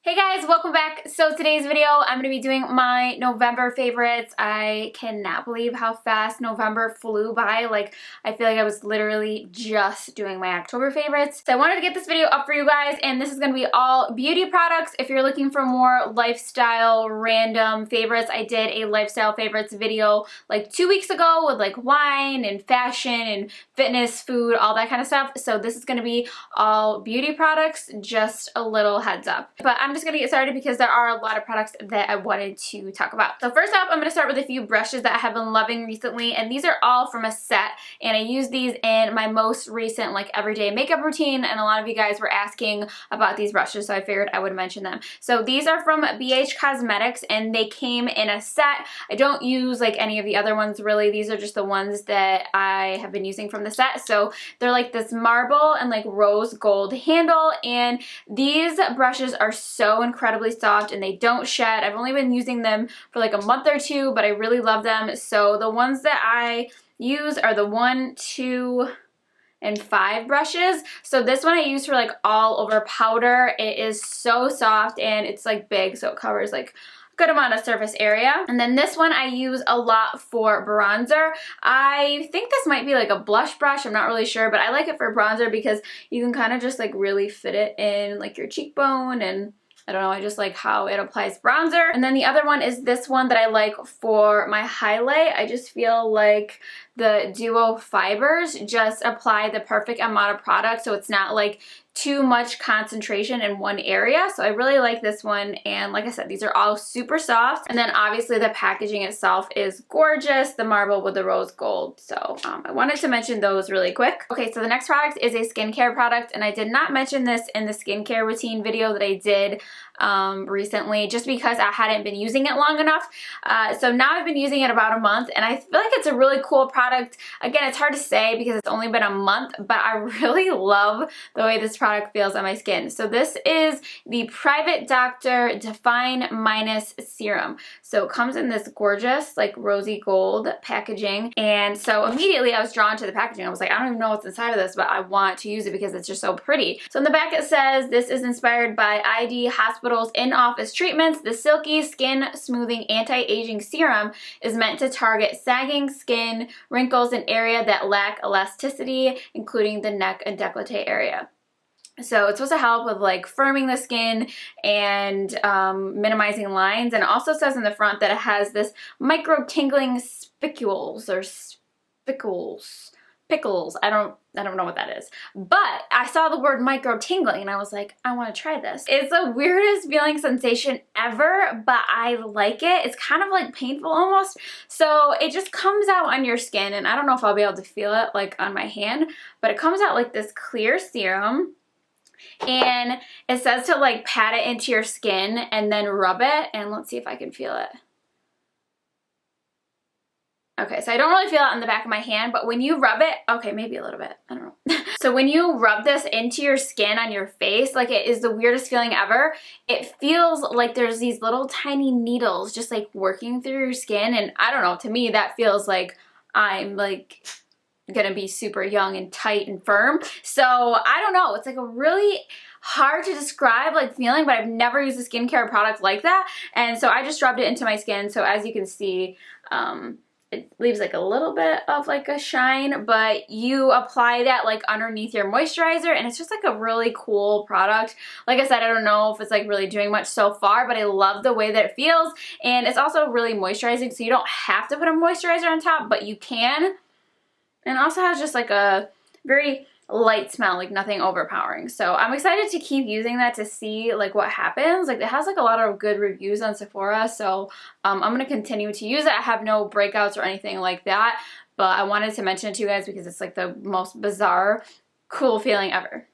Hey guys, welcome back. So today's video, I'm going to be doing my November favorites. I cannot believe how fast November flew by. Like, I feel like I was literally just doing my October favorites. So I wanted to get this video up for you guys, and this is going to be all beauty products. If you're looking for more lifestyle, random favorites, I did a lifestyle favorites video like 2 weeks ago with like wine and fashion and fitness, food, all that kind of stuff. So this is going to be all beauty products, just a little heads up. But I'm just going to get started because there are a lot of products that I wanted to talk about. So first up, I'm going to start with a few brushes that I have been loving recently, and these are all from a set, and I use these in my most recent like everyday makeup routine, and a lot of you guys were asking about these brushes, so I figured I would mention them. So these are from BH Cosmetics, and they came in a set. I don't use like any of the other ones really. These are just the ones that I have been using from the set. So they're like this marble and like rose gold handle, and these brushes are so incredibly soft and they don't shed. I've only been using them for like a month or two, but I really love them. So the ones that I use are the 1, 2, and 5 brushes. So this one I use for like all over powder. It is so soft and it's like big, so it covers like good amount of surface area. And then this one I use a lot for bronzer. I think this might be like a blush brush, I'm not really sure, but I like it for bronzer because you can kind of just like really fit it in like your cheekbone, and I don't know, I just like how it applies bronzer. And then the other one is this one that I like for my highlight. I just feel like the duo fibers just apply the perfect amount of product, so it's not like too much concentration in one area. So I really like this one, and like I said, these are all super soft. And then obviously the packaging itself is gorgeous, the marble with the rose gold. So I wanted to mention those really quick. Okay, so the next product is a skincare product, and I did not mention this in the skincare routine video that I did recently just because I hadn't been using it long enough. So now I've been using it about a month, and I feel like it's a really cool product. Again, it's hard to say because it's only been a month, but I really love the way this product feels on my skin. So this is the Private Doctor Define Minus Serum. So it comes in this gorgeous like rosy gold packaging, and so immediately I was drawn to the packaging. I was like, I don't even know what's inside of this, but I want to use it because it's just so pretty. So in the back it says, this is inspired by ID Hospital's in-office treatments. The silky skin smoothing anti-aging serum is meant to target sagging skin, wrinkles, and area that lack elasticity, including the neck and décolleté area. So it's supposed to help with like firming the skin and minimizing lines. And it also says in the front that it has this micro tingling spicules or pickles. I don't know what that is, but I saw the word micro tingling and I was like, I want to try this. It's the weirdest feeling sensation ever, but I like it. It's kind of like painful almost. So it just comes out on your skin, and I don't know if I'll be able to feel it like on my hand, but it comes out like this clear serum. And it says to like pat it into your skin and then rub it, and let's see if I can feel it. Okay, so I don't really feel it on the back of my hand, but when you rub it, okay, maybe a little bit, I don't know. So when you rub this into your skin on your face, like it is the weirdest feeling ever. It feels like there's these little tiny needles just like working through your skin, and I don't know, to me that feels like I'm like gonna be super young and tight and firm. So I don't know, it's like a really hard to describe like feeling, but I've never used a skincare product like that, and so I just rubbed it into my skin. So as you can see, it leaves like a little bit of like a shine, but you apply that like underneath your moisturizer, and it's just like a really cool product. Like I said, I don't know if it's like really doing much so far, but I love the way that it feels, and it's also really moisturizing, so you don't have to put a moisturizer on top, but you can. And it also has just like a very light smell, like nothing overpowering. So I'm excited to keep using that to see like what happens. Like it has like a lot of good reviews on Sephora, so I'm gonna continue to use it. I have no breakouts or anything like that, but I wanted to mention it to you guys because it's like the most bizarre, cool feeling ever.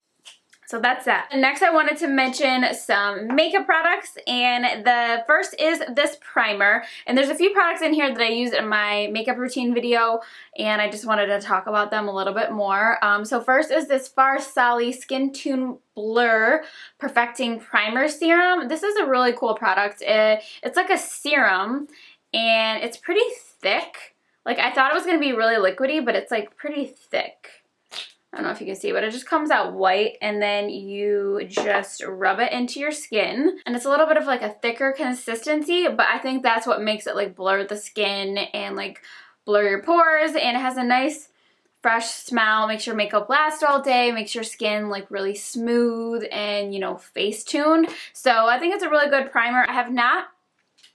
So that's that. Next I wanted to mention some makeup products, and the first is this primer. And there's a few products in here that I use in my makeup routine video, and I just wanted to talk about them a little bit more. So first is this FARSALI SKINTUNE Blur Perfecting Primer Serum. This is a really cool product. It's like a serum, and it's pretty thick. Like I thought it was going to be really liquidy, but it's like pretty thick. I don't know if you can see, but it just comes out white, and then you just rub it into your skin. And it's a little bit of like a thicker consistency, but I think that's what makes it like blur the skin and like blur your pores, and it has a nice fresh smell, makes your makeup last all day, makes your skin like really smooth and, you know, face tuned. So I think it's a really good primer. I have not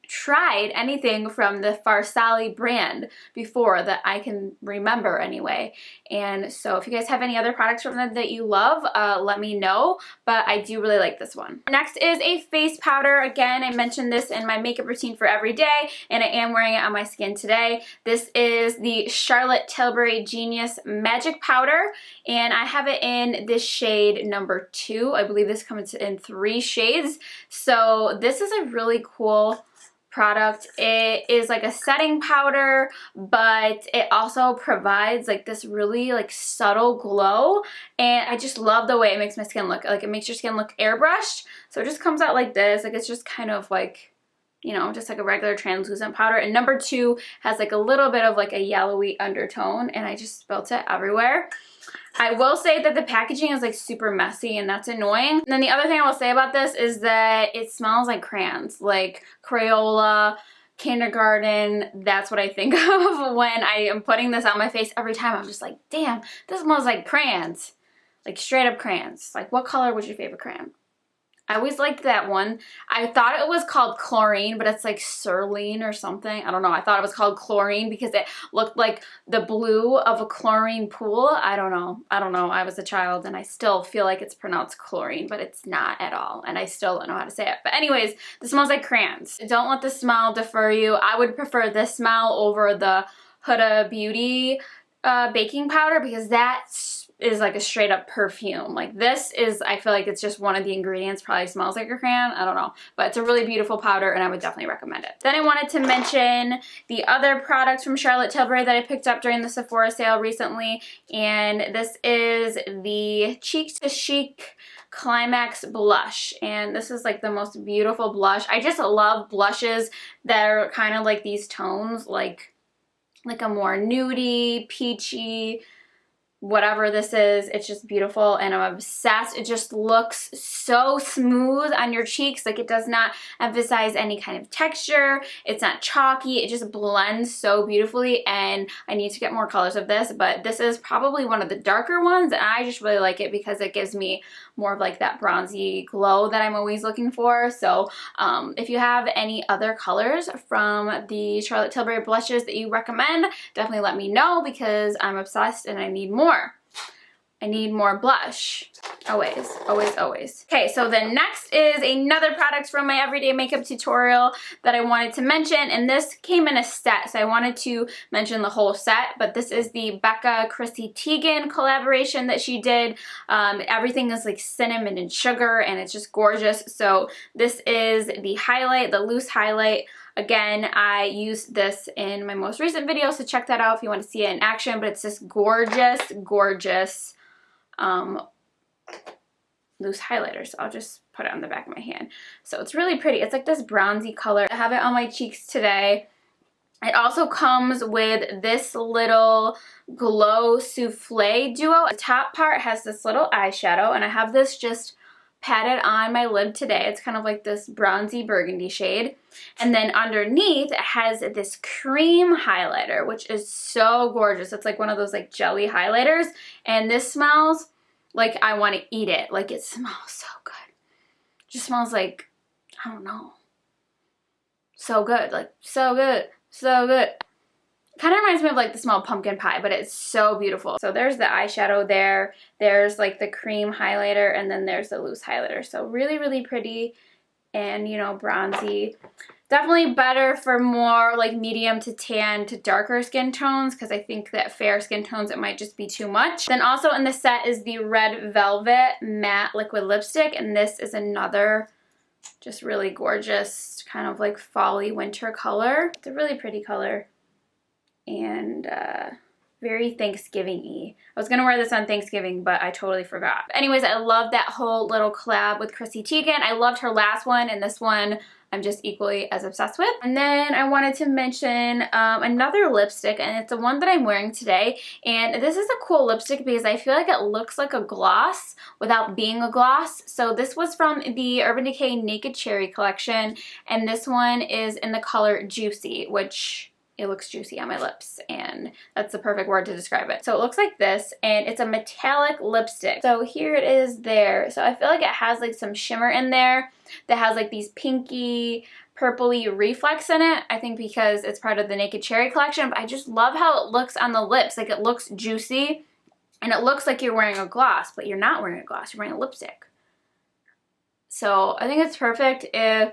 tried anything from the FARSALI brand before that I can remember anyway, and so if you guys have any other products from them that you love, let me know, but I do really like this one. Next is a face powder. Again, I mentioned this in my makeup routine for every day, and I am wearing it on my skin today. This is the Charlotte Tilbury Genius Magic Powder, and I have it in this shade number 2. I believe this comes in 3 shades, so this is a really cool product. It is like a setting powder, but it also provides like this really like subtle glow, and I just love the way it makes my skin look. Like, it makes your skin look airbrushed, so it just comes out like this. Like, it's just kind of like, you know, just like a regular translucent powder. And number 2 has like a little bit of like a yellowy undertone, and I just spilt it everywhere. I will say that the packaging is like super messy, and that's annoying. And then the other thing I will say about this is that it smells like crayons, like Crayola, kindergarten. That's what I think of when I am putting this on my face. Every time I'm just like, damn, this smells like crayons, like straight up crayons. Like, what color was your favorite crayon? I always liked that one. I thought it was called chlorine, but it's like Cerulean or something. I don't know. I thought it was called chlorine because it looked like the blue of a chlorine pool. I don't know. I was a child, and I still feel like it's pronounced chlorine, but it's not at all. And I still don't know how to say it. But anyways, this smells like crayons. Don't let the smell defer you. I would prefer this smell over the Huda Beauty baking powder, because that's is like a straight up perfume. Like, this is, I feel like it's just one of the ingredients, probably smells like a crayon, I don't know, but it's a really beautiful powder, and I would definitely recommend it. Then I wanted to mention the other products from Charlotte Tilbury that I picked up during the Sephora sale recently, and this is the Cheek to Chic Climax blush, and this is like the most beautiful blush. I just love blushes that are kind of like these tones, like a more nudie, peachy, whatever this is. It's just beautiful, and I'm obsessed. It just looks so smooth on your cheeks. Like, it does not emphasize any kind of texture. It's not chalky. It just blends so beautifully, and I need to get more colors of this, but this is probably one of the darker ones, and I just really like it because it gives me more of like that bronzy glow that I'm always looking for. So if you have any other colors from the Charlotte Tilbury blushes that you recommend, definitely let me know, because I'm obsessed and I need more. I need more blush. Always, always, always. Okay, so the next is another product from my everyday makeup tutorial that I wanted to mention, and this came in a set, so I wanted to mention the whole set, but this is the Becca CHRISSY TEIGEN collaboration that she did. Everything is like cinnamon and sugar, and it's just gorgeous. So this is the highlight, the loose highlight. Again, I used this in my most recent video, so check that out if you want to see it in action, but it's this gorgeous, gorgeous loose highlighter. So I'll just put it on the back of my hand. So it's really pretty. It's like this bronzy color. I have it on my cheeks today. It also comes with this little glow souffle duo. The top part has this little eyeshadow, and I have this just patted on my lid today. It's kind of like this bronzy burgundy shade. And then underneath it has this cream highlighter, which is so gorgeous. It's like one of those like jelly highlighters, and this smells like I want to eat it. Like, it smells so good. It just smells like, I don't know, so good. Like, so good, so good. Kind of reminds me of like the smell of pumpkin pie, but it's so beautiful. So there's the eyeshadow there. There's like the cream highlighter, and then there's the loose highlighter. So really, really pretty and, you know, bronzy. Definitely better for more like medium to tan to darker skin tones, because I think that fair skin tones, it might just be too much. Then also in the set is the Red Velvet Matte Liquid Lipstick, and this is another just really gorgeous kind of like fall-y winter color. It's a really pretty color, and very Thanksgiving-y. I was gonna wear this on Thanksgiving, but I totally forgot. Anyways, I love that whole little collab with CHRISSY TEIGEN. I loved her last one, and this one I'm just equally as obsessed with. And then I wanted to mention another lipstick, and it's the one that I'm wearing today. And this is a cool lipstick because I feel like it looks like a gloss without being a gloss. So this was from the Urban Decay Naked Cherry collection, and this one is in the color Juicy, which it looks juicy on my lips, and that's the perfect word to describe it. So it looks like this, and it's a metallic lipstick. So here it is there. So I feel like it has like some shimmer in there that has like these pinky, purpley reflex in it. I think because it's part of the Naked Cherry collection, but I just love how it looks on the lips. Like, it looks juicy, and it looks like you're wearing a gloss, but you're not wearing a gloss, you're wearing a lipstick. So I think it's perfect if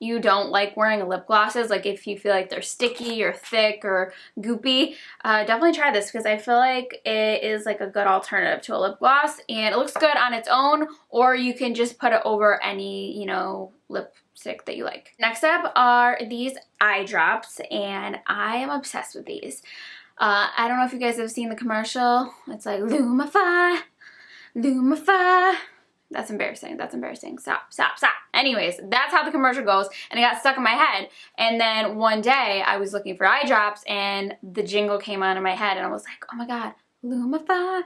you don't like wearing lip glosses, like if you feel like they're sticky or thick or goopy, definitely try this because I feel like it is like a good alternative to a lip gloss, and it looks good on its own, or you can just put it over any, you know, lipstick that you like. Next up are these eye drops, and I am obsessed with these. I don't know if you guys have seen the commercial. It's like, LUMIFY, LUMIFY. That's embarrassing. That's embarrassing. Stop, stop, stop. Anyways, that's how the commercial goes, and it got stuck in my head. And then one day I was looking for eye drops, and the jingle came on in my head, and I was like, oh my god, LUMIFY.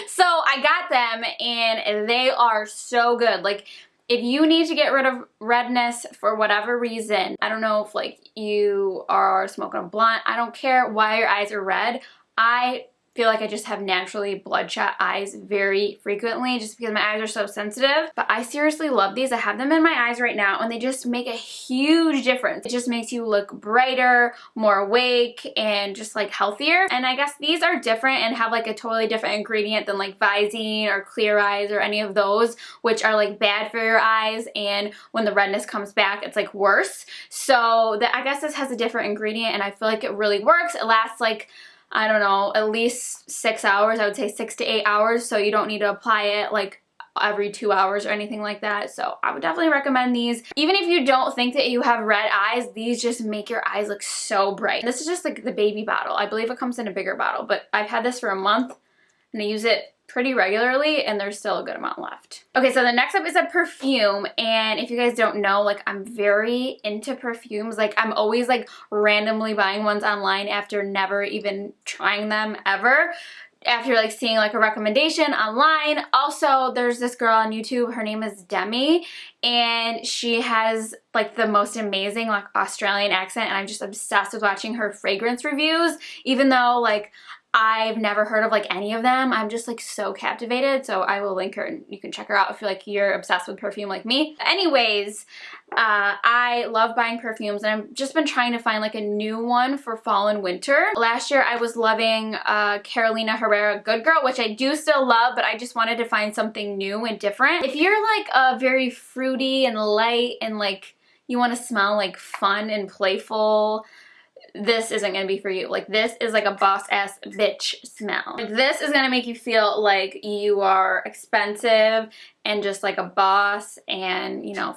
So I got them, and they are so good. Like, if you need to get rid of redness for whatever reason, I don't know if like you are smoking a blunt, I don't care why your eyes are red. I feel like I just have naturally bloodshot eyes very frequently just because my eyes are so sensitive. But I seriously love these. I have them in my eyes right now, and they just make a huge difference. It just makes you look brighter, more awake, and just like healthier. And I guess these are different and have like a totally different ingredient than like Visine or Clear Eyes or any of those, which are like bad for your eyes, and when the redness comes back it's like worse. So I guess this has a different ingredient, and I feel like it really works. It lasts like, I don't know, at least 6 hours. I would say 6 to 8 hours, so you don't need to apply it like every 2 hours or anything like that. So I would definitely recommend these. Even if you don't think that you have red eyes, these just make your eyes look so bright. This is just like the baby bottle. I believe it comes in a bigger bottle, but I've had this for a month, and I use it pretty regularly, and there's still a good amount left. Okay, so the next up is a perfume, and if you guys don't know, like, I'm very into perfumes. Like, I'm always like randomly buying ones online after never even trying them ever, after like seeing like a recommendation online. Also, there's this girl on YouTube, her name is Demi, and she has like the most amazing like Australian accent, and I'm just obsessed with watching her fragrance reviews. Even though like I've never heard of like any of them, I'm just like so captivated. So I will link her, and you can check her out if you're like you're obsessed with perfume like me. Anyways, I love buying perfumes, and I've just been trying to find like a new one for fall and winter. Last year I was loving Carolina Herrera Good Girl, which I do still love, but I just wanted to find something new and different. If you're like a very fruity and light and like you want to smell like fun and playful, this isn't gonna be for you. Like, this is like a boss ass bitch smell. Like, this is gonna make you feel like you are expensive and just like a boss, and you know,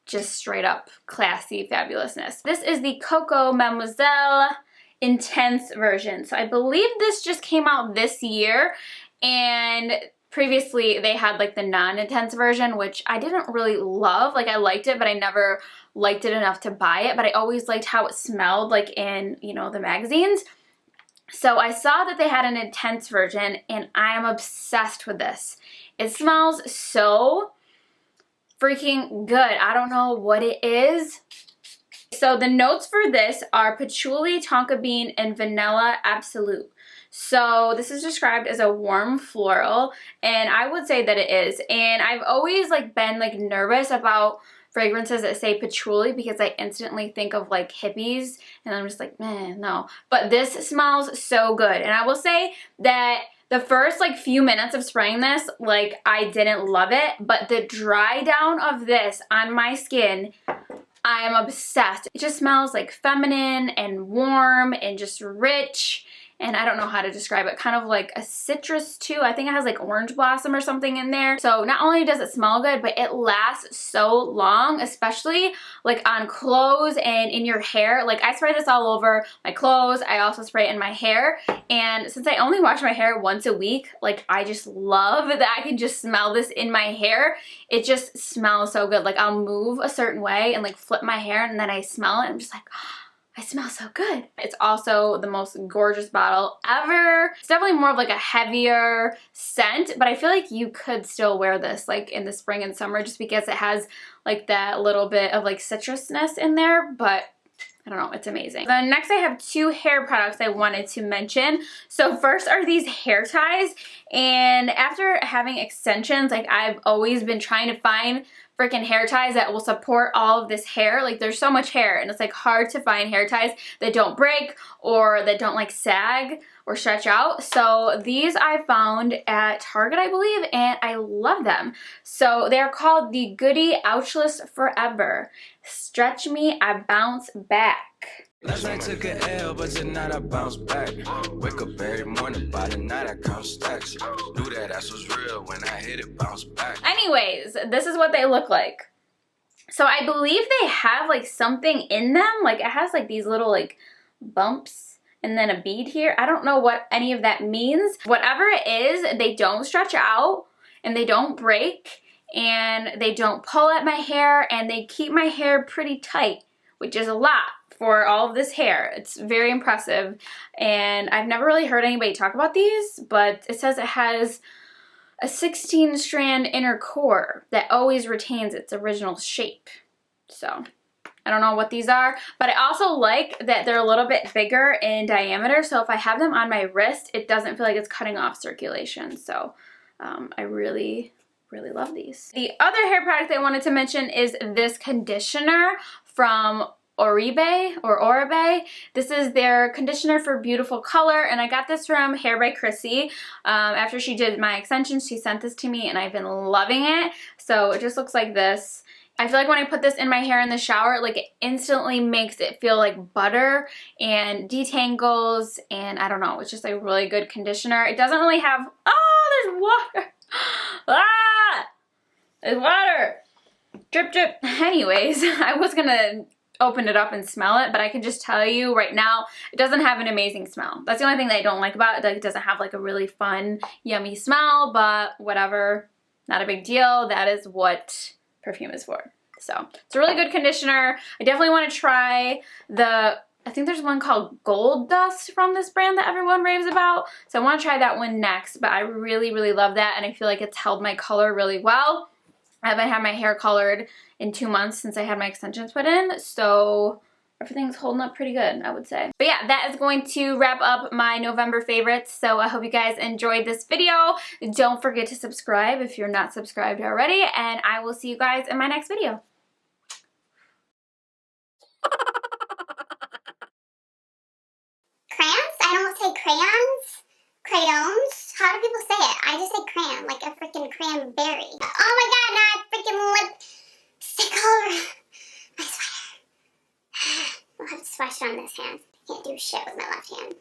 just straight up classy fabulousness. This is the Coco Mademoiselle Intense version. So I believe this just came out this year, and previously they had like the non-intense version, which I didn't really love. Like, I liked it, but I never liked it enough to buy it. But I always liked how it smelled, like in, you know, the magazines. So I saw that they had an intense version, and I am obsessed with this. It smells so freaking good. I don't know what it is. So the notes for this are patchouli, tonka bean, and vanilla absolute. So this is described as a warm floral, and I would say that it is. And I've always like been like nervous about fragrances that say patchouli because I instantly think of like hippies, and I'm just like, man, no. But this smells so good, and I will say that the first like few minutes of spraying this, like, I didn't love it, but the dry down of this on my skin, I am obsessed. It just smells like feminine and warm and just rich, and I don't know how to describe it, kind of like a citrus too. I think it has like orange blossom or something in there. So not only does it smell good, but it lasts so long, especially like on clothes and in your hair. Like I spray this all over my clothes. I also spray it in my hair, and since I only wash my hair once a week, like I just love that I can just smell this in my hair. It just smells so good. Like I'll move a certain way and like flip my hair, and then I smell it. I'm just like, oh, I smell so good. It's also the most gorgeous bottle ever. It's definitely more of like a heavier scent, but I feel like you could still wear this like in the spring and summer just because it has like that little bit of like citrusness in there, but I don't know, it's amazing. Then next I have 2 hair products I wanted to mention. So first are these hair ties, and after having extensions, like I've always been trying to find freaking hair ties that will support all of this hair. Like there's so much hair, and it's like hard to find hair ties that don't break or that don't like sag or stretch out. So these I found at Target, I believe, and I love them. So they're called the GOODY OUCHLESS Forever. Stretch me, I bounce back. Last night took an L, but tonight I bounce back. Wake up every morning, by the night I count stacks. Knew that ass was real when I hit it, bounce back. Anyways, this is what they look like. So I believe they have like something in them. Like it has like these little like bumps and then a bead here. I don't know what any of that means. Whatever it is, they don't stretch out and they don't break and they don't pull at my hair, and they keep my hair pretty tight, which is a lot for all of this hair. It's very impressive, and I've never really heard anybody talk about these, but it says it has a 16-strand inner core that always retains its original shape. So I don't know what these are, but I also like that they're a little bit bigger in diameter, so if I have them on my wrist, it doesn't feel like it's cutting off circulation. So I really love these. The other hair product I wanted to mention is this conditioner from ORIBE. This is their conditioner for beautiful color, and I got this from Hair by CHRISSY. After she did my extensions, she sent this to me, and I've been loving it. So it just looks like this. I feel like when I put this in my hair in the shower, like it instantly makes it feel like butter and detangles, and I don't know, it's just a really good conditioner. It doesn't really have, oh, there's water. Ah, there's water. Drip, drip. Anyways, I was gonna open it up and smell it, but I can just tell you right now, it doesn't have an amazing smell. That's the only thing that I don't like about it. Like, it doesn't have like a really fun, yummy smell, but whatever, not a big deal. That is what perfume is for. So it's a really good conditioner. I definitely want to try I think there's one called Gold Dust from this brand that everyone raves about. So I want to try that one next, but I really love that, and I feel like it's held my color really well. I haven't had my hair colored in 2 months since I had my extensions put in, so everything's holding up pretty good, I would say. But yeah, that is going to wrap up my November favorites, so I hope you guys enjoyed this video. Don't forget to subscribe if you're not subscribed already, and I will see you guys in my next video. Crayons? I don't say crayons. Crayons? How do people say it? I just say crayon, like a freaking cranberry. Oh my god, now I freaking lipstick all over my sweater. I'll have to swash it on this hand. Can't do shit with my left hand.